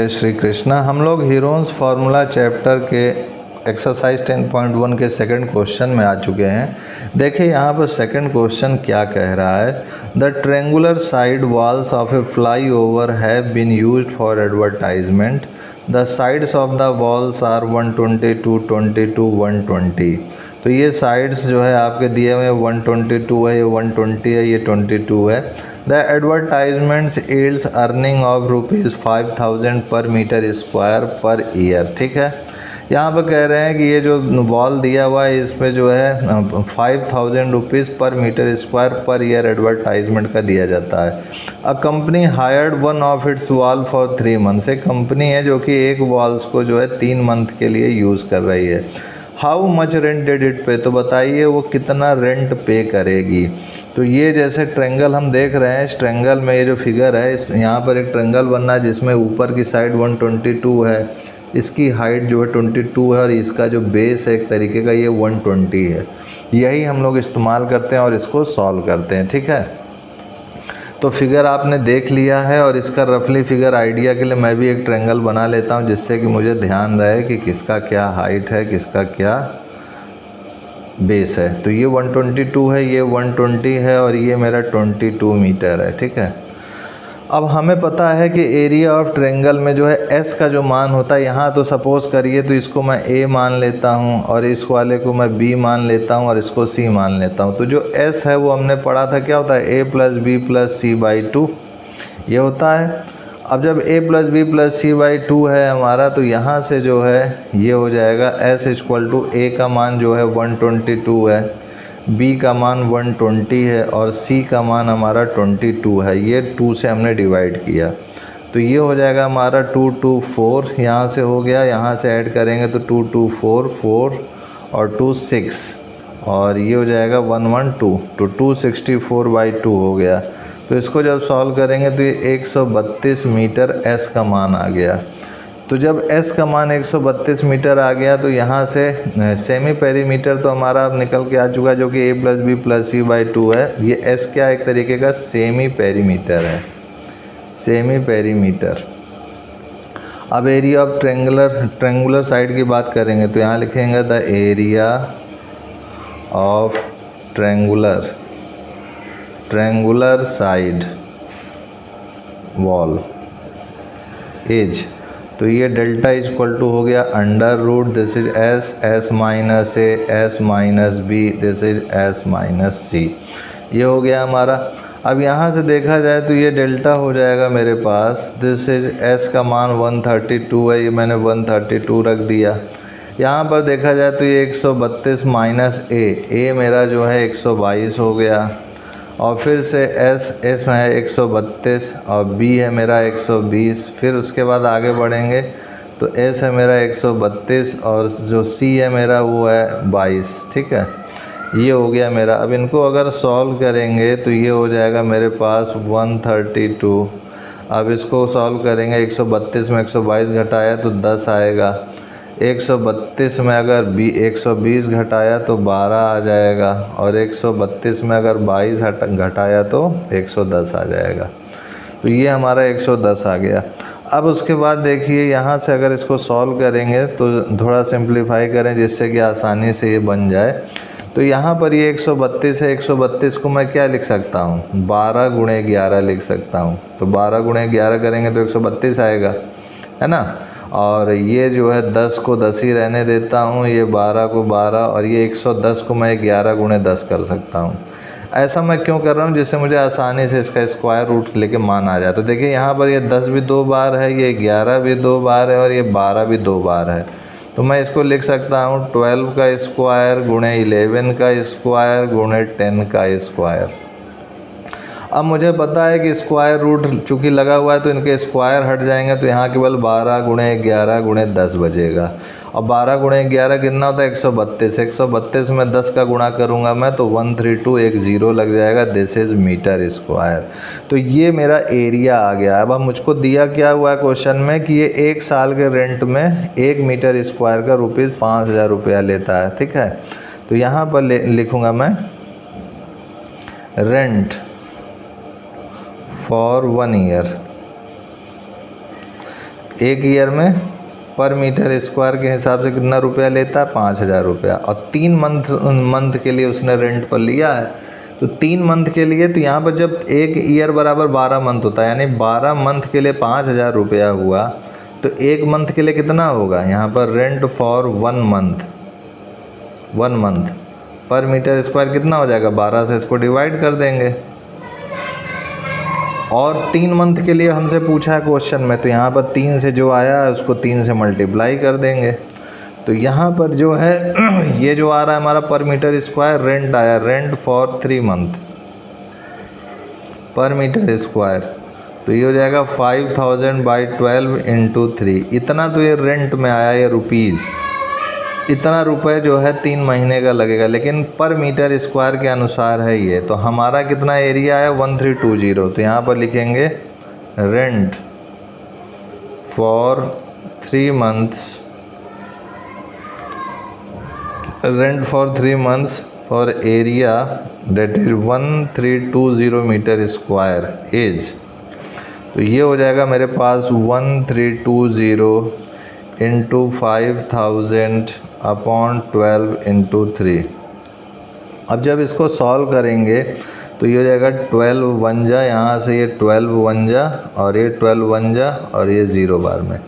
जय श्री कृष्णा। हम लोग हीरोन्स फार्मूला चैप्टर के एक्सरसाइज 10.1 के सेकंड क्वेश्चन में आ चुके हैं। देखिए यहाँ पर सेकंड क्वेश्चन क्या कह रहा है। The triangular side walls of a flyover have been used for advertisement. The sides of the walls are 120, 222, 120। तो ये साइड्स जो है आपके दिए हुए 122 है, ये 120 है, ये 22 है। The advertisements yields earning of ₹5000 पर मीटर स्क्वायर पर ईयर। ठीक है, यहाँ पर कह रहे हैं कि ये जो वॉल दिया हुआ है इस पर जो है 5000 rupees per metre square per year advertisement का दिया जाता है। A company hired one of its wall for 3 months. एक कंपनी है जो कि एक वॉल्स को जो है 3 मंथ के लिए यूज़ कर रही है। How much rent did it पे, तो बताइए वो कितना रेंट पे करेगी। तो ये जैसे ट्रेंगल हम देख रहे हैं, इस ट्रेंगल में ये जो फिगर है, इस यहाँ पर एक ट्रेंगल बनना है जिसमें ऊपर की साइड 122 है, इसकी हाइट जो है 22 है और इसका जो बेस है एक तरीके का ये 120 है। यही हम लोग इस्तेमाल करते हैं और इसको सॉल्व करते हैं। ठीक है, तो फिगर आपने देख लिया है और इसका रफली फिगर आइडिया के लिए मैं भी एक ट्रेंगल बना लेता हूं जिससे कि मुझे ध्यान रहे कि किसका क्या हाइट है, किसका क्या बेस है। तो ये 122 है, ये 120 है और ये मेरा 22 मीटर है। ठीक है, अब हमें पता है कि एरिया ऑफ ट्रेंगल में जो है एस का जो मान होता है, यहाँ तो सपोज़ करिए तो इसको मैं ए मान लेता हूँ और इस वाले को मैं बी मान लेता हूँ और इसको सी मान लेता हूँ। तो जो एस है वो हमने पढ़ा था क्या होता है, A plus B plus C by 2 ये होता है। अब जब a plus B plus C by 2 है हमारा, तो यहाँ से जो है ये हो जाएगा s इक्वल टू ए का मान जो है 122 है, b का मान 120 है और c का मान हमारा 22 है। ये 2 से हमने डिवाइड किया तो ये हो जाएगा हमारा 224, यहाँ से हो गया, यहाँ से ऐड करेंगे तो 224 4 और 2 6 और ये हो जाएगा 112, तो 264 बाई 2 हो गया। तो इसको जब सॉल्व करेंगे तो ये 132 मीटर s का मान आ गया। तो जब s का मान 132 मीटर आ गया तो यहाँ से सेमी पेरीमीटर तो हमारा अब निकल के आ चुका जो कि a plus B plus C by 2 है। ये s क्या एक तरीके का सेमी पेरीमीटर है, सेमी पेरीमीटर। अब एरिया ऑफ ट्रेंगुलर साइड की बात करेंगे तो यहाँ लिखेंगे the area of triangular side wall edge, तो ये डेल्टा इक्वल टू हो गया under root this is S minus A S minus B this is S minus C, ये हो गया हमारा। अब यहाँ से देखा जाए तो ये डेल्टा हो जाएगा मेरे पास, दिस इज एस का मान 132 है, ये मैंने 132 रख दिया। यहाँ पर देखा जाए तो ये 132 माइनस ए मेरा जो है 122 हो गया और फिर से एस है 132 और बी है मेरा 120। फिर उसके बाद आगे बढ़ेंगे तो एस है मेरा 132 और जो सी है मेरा वो है 22। ठीक है, ये हो गया मेरा। अब इनको अगर सॉल्व करेंगे तो ये हो जाएगा मेरे पास 132। अब इसको सॉल्व करेंगे, 132 में 122 घटाया तो 10 आएगा, 132 में अगर 120 घटाया तो 12 आ जाएगा और 132 में अगर 22 घटाया तो 110 आ जाएगा। तो ये हमारा 110 आ गया। अब उसके बाद देखिए यहाँ से अगर इसको सॉल्व करेंगे तो थोड़ा सिंप्लीफाई करें जिससे कि आसानी से ये बन जाए। तो यहाँ पर ये 132 है, 132 को मैं क्या लिख सकता हूँ, 12 गुणे 11 लिख सकता हूँ। तो 12 गुणे 11 करेंगे तो 132 आएगा, है ना। और ये जो है 10 को 10 ही रहने देता हूँ, ये 12 को 12 और ये 110 को मैं 11 गुणे 10 कर सकता हूँ। ऐसा मैं क्यों कर रहा हूँ, जिससे मुझे आसानी से इसका स्क्वायर रूट लेके मान आ जाए। तो देखिए यहाँ पर ये 10 भी 2 बार है, ये 11 भी 2 बार है और ये 12 भी 2 बार है। तो मैं इसको लिख सकता हूँ 12 का स्क्वायर गुणे 11 का स्क्वायर गुणे 10 का स्क्वायर। अब मुझे पता है कि स्क्वायर रूट चूँकि लगा हुआ है तो इनके स्क्वायर हट जाएंगे, तो यहाँ केवल 12 गुणे 11 गुणे 10 बचेगा। और 12 गुणे 11 कितना होता है, 132। 132 में 10 का गुणा करूँगा मैं तो 132 एक ज़ीरो लग जाएगा, दिस इज़ मीटर स्क्वायर। तो ये मेरा एरिया आ गया। अब मुझको दिया क्या हुआ है क्वेश्चन में कि ये 1 साल के रेंट में 1 मीटर स्क्वायर का ₹5000 रुपया लेता है। ठीक है, तो यहाँ पर लिखूँगा मैं रेंट फॉर 1 ईयर। एक ईयर में पर मीटर स्क्वायर के हिसाब से कितना रुपया लेता है, 5,000 रुपया। और 3 मंथ के लिए उसने रेंट पर लिया है, तो 3 मंथ के लिए, तो यहाँ पर जब एक ईयर बराबर 12 मंथ होता है, यानी 12 मंथ के लिए 5,000 रुपया हुआ, तो एक मंथ के लिए कितना होगा, यहाँ पर रेंट फॉर 1 मंथ पर मीटर स्क्वायर कितना हो जाएगा, 12 से इसको डिवाइड कर देंगे। और 3 मंथ के लिए हमसे पूछा है क्वेश्चन में, तो यहाँ पर 3 से जो आया है उसको 3 से मल्टीप्लाई कर देंगे। तो यहाँ पर जो है ये जो आ रहा है हमारा पर मीटर स्क्वायर रेंट आया, रेंट फॉर 3 मंथ पर मीटर स्क्वायर, तो ये हो जाएगा 5,000/12 × 3। इतना तो ये रेंट में आया, ये रुपीज़, इतना रुपए जो है 3 महीने का लगेगा, लेकिन पर मीटर स्क्वायर के अनुसार है ये। तो हमारा कितना एरिया है, 1320। तो यहाँ पर लिखेंगे rent for 3 months, rent for 3 months for area that is 1320 metre square is, तो ये हो जाएगा मेरे पास 1320 × 5,000/12 × 3। अब जब इसको सॉल्व करेंगे तो ये हो जाएगा 12 1 जा, यहाँ से ये 12 1 जा, और ये 12 1 जा, और ये 0 बार में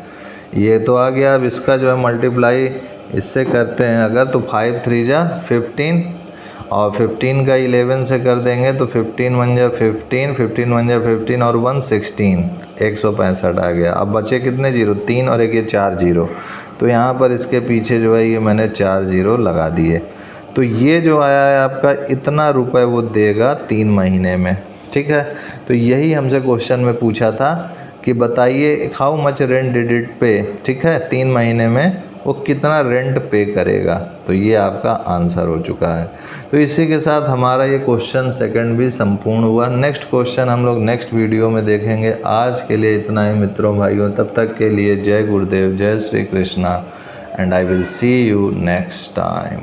ये तो आ गया। अब इसका जो है मल्टीप्लाई इससे करते हैं अगर, तो 5 3 जा 15, और 15 का 11 से कर देंगे तो 15 1 जा 15, 15 1 जा 15, और 1 16, 165 आ गया। अब बचे कितने जीरो, 3 और एक ये 4 जीरो, तो यहाँ पर इसके पीछे जो है ये मैंने 4 जीरो लगा दिए। तो ये जो आया है आपका इतना रुपए वो देगा 3 महीने में, ठीक है। तो यही हमसे क्वेश्चन में पूछा था कि बताइए how much rent did it पे, ठीक है, 3 महीने में वो कितना रेंट पे करेगा। तो ये आपका आंसर हो चुका है। तो इसी के साथ हमारा ये क्वेश्चन सेकंड भी संपूर्ण हुआ। नेक्स्ट क्वेश्चन हम लोग नेक्स्ट वीडियो में देखेंगे। आज के लिए इतना ही मित्रों भाइयों, तब तक के लिए जय गुरुदेव, जय Shri Krishna, and I will see you next time.